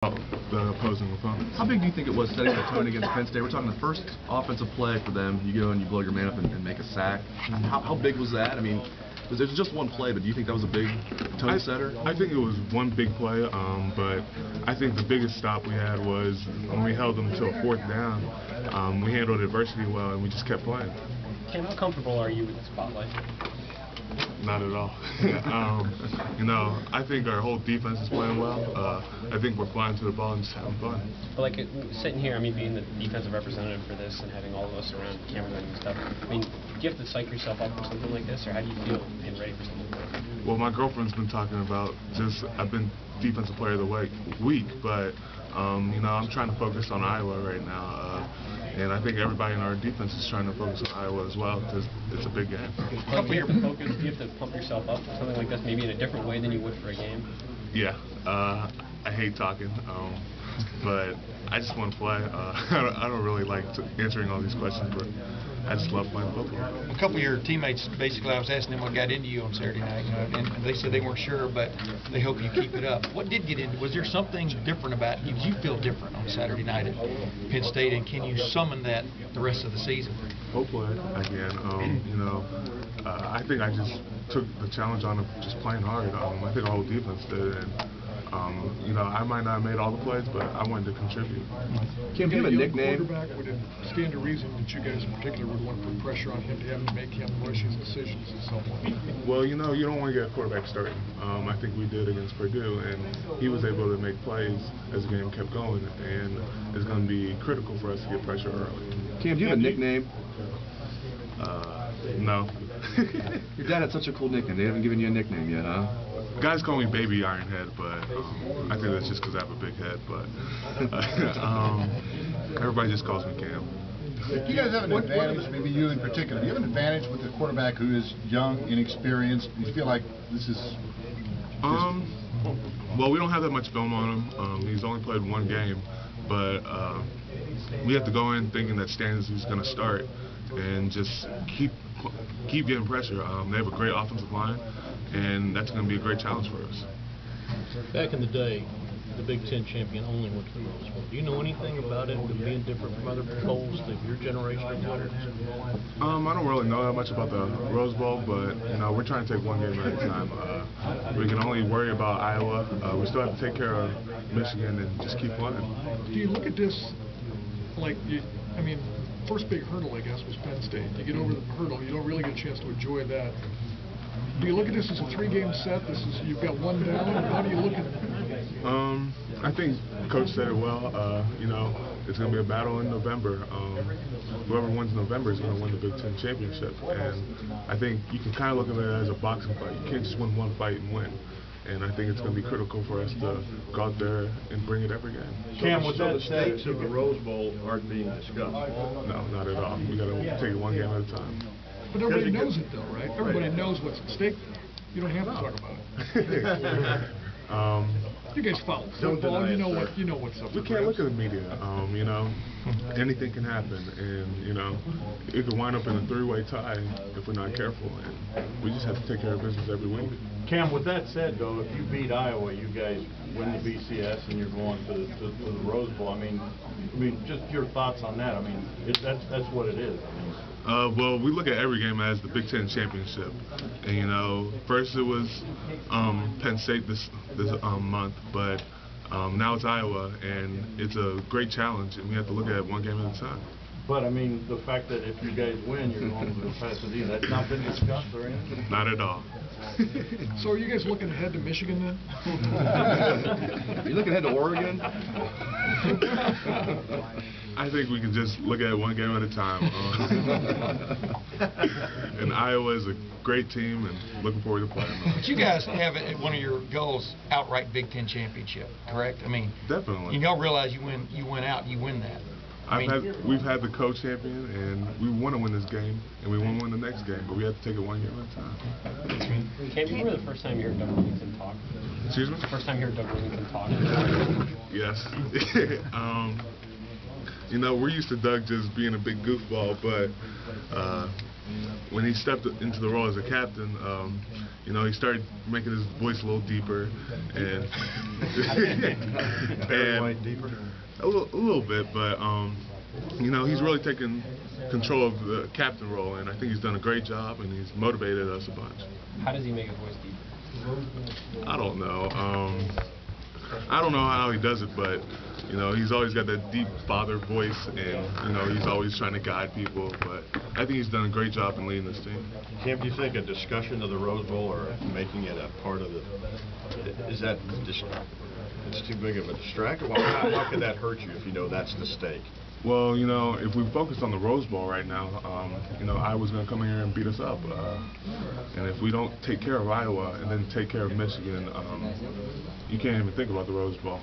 The opposing opponents. How big do you think it was setting the tone against Penn State? We're talking the first offensive play for them. You go and you blow your man up and make a sack. How big was that? I mean, there's just one play, but do you think that was a big tone setter? I think it was one big play, but I think the biggest stop we had was when we held them to a fourth down. We handled adversity well, and we just kept playing. Cam, how comfortable are you with the spotlight? Not at all. I think our whole defense is playing well. I think we're flying to the ball and just having fun. But like sitting here, I mean, being the defensive representative for this and having all of us around cameramen and stuff, I mean, do you have to psych yourself up for something like this, or how do you feel getting ready for something like this? Well, my girlfriend's been talking about I've been defensive player of the week, but I'm trying to focus on Iowa right now. And I think everybody in our defense is trying to focus on Iowa as well because it's a big game. Do you have to pump yourself up for something like this, maybe in a different way than you would for a game? Yeah, I hate talking, but I just want to play. I don't really like answering all these questions, but I just love playing football. A couple of your teammates, basically, I was asking them what got into you on Saturday night, and they said they weren't sure, but they hope you keep it up. What did get into? Was there something different about you? Did you feel different on Saturday night at Penn State, and can you summon that the rest of the season? Hopefully I can. I think I just took the challenge on of just playing hard. I think our whole defense did, and I might not have made all the plays, but I wanted to contribute. Kim, do you have a nickname? Quarterback, would it stand to reason that you guys in particular would want to put pressure on him to have to make him rush his decisions and so on? Well, you don't want to get a quarterback starting. I think we did against Purdue, and he was able to make plays as the game kept going, and it's going to be critical for us to get pressure early. Kim, do you have a nickname? No. Your dad had such a cool nickname. They haven't given you a nickname yet, huh? Guys call me Baby Ironhead, but I think that's just because I have a big head. But everybody just calls me Cam. Do you guys have an advantage, maybe you in particular, do you have an advantage with a quarterback who is young, inexperienced? Do you feel like this is... Well, we don't have that much film on him. He's only played one game, but we have to go in thinking that Stanley's going to start and just keep getting pressure. They have a great offensive line, and that's going to be a great challenge for us. Back in the day, the Big Ten champion only went to the Rose Bowl. Do you know anything about it being different from other bowls that your generation of winners? I don't really know that much about the Rose Bowl, but we're trying to take one game at a time. We can only worry about Iowa. We still have to take care of Michigan and just keep playing. Do you look at this like first big hurdle, I guess, was Penn State. You get over the hurdle, you don't really get a chance to enjoy that. Do you look at this as a three-game set? You've got one down. How do you look at it? I think Coach said it well. It's going to be a battle in November. Whoever wins November is going to win the Big Ten championship. And I think you can kind of look at it as a boxing fight. You can't just win one fight and win. And I think it's going to be critical for us to go out there and bring it every game. Cam, with that said, the Rose Bowl aren't being discussed. No, not at all. We got to take it one game at a time. But everybody knows it, though, right? Everybody knows what's at stake. You don't have to talk about it. You guys follow football. You know what's up. We can't look at the media. Anything can happen, and it could wind up in a three-way tie if we're not careful. And we just have to take care of business every week. Cam, with that said, though, if you beat Iowa, you guys win the BCS and you're going to the Rose Bowl. I mean, just your thoughts on that. I mean, that's what it is. Well, we look at every game as the Big Ten championship, and first it was Penn State this month, but now it's Iowa, and it's a great challenge, and we have to look at it one game at a time. But I mean, the fact that if you guys win, you're going to Pasadena, that's not been discussed or anything? Not at all. So are you guys looking ahead to Michigan then? Are you looking ahead to Oregon? I think we can just look at it one game at a time. And Iowa is a great team, and looking forward to playing them. But you guys have one of your goals, outright Big Ten championship, correct? I mean, definitely. Y'all realize you win out, you win that. We've had the co-champion, and we want to win this game, and we want to win the next game, but we have to take it one game at a time. Cam, you remember the first time you heard Doug Williamson talk? Excuse me? The first time you heard Doug Williamson talk? Yes. We're used to Doug just being a big goofball, but when he stepped into the role as a captain, you know, he started making his voice a little deeper and deeper? a little bit, but you know, he's really taken control of the captain role, and I think he's done a great job, and he's motivated us a bunch. How does he make his voice deeper? I don't know. I don't know how he does it, but you know, he's always got that deep father voice, and you know, he's always trying to guide people. But I think he's done a great job in leading this team. Cam, do you think a discussion of the Rose Bowl or making it a part of the it's too big of a distraction? Well, how could that hurt you if you know that's the stake? Well, you know, if we focus on the Rose Bowl right now, you know, Iowa's going to come in here and beat us up. And if we don't take care of Iowa and then take care of Michigan, you can't even think about the Rose Bowl.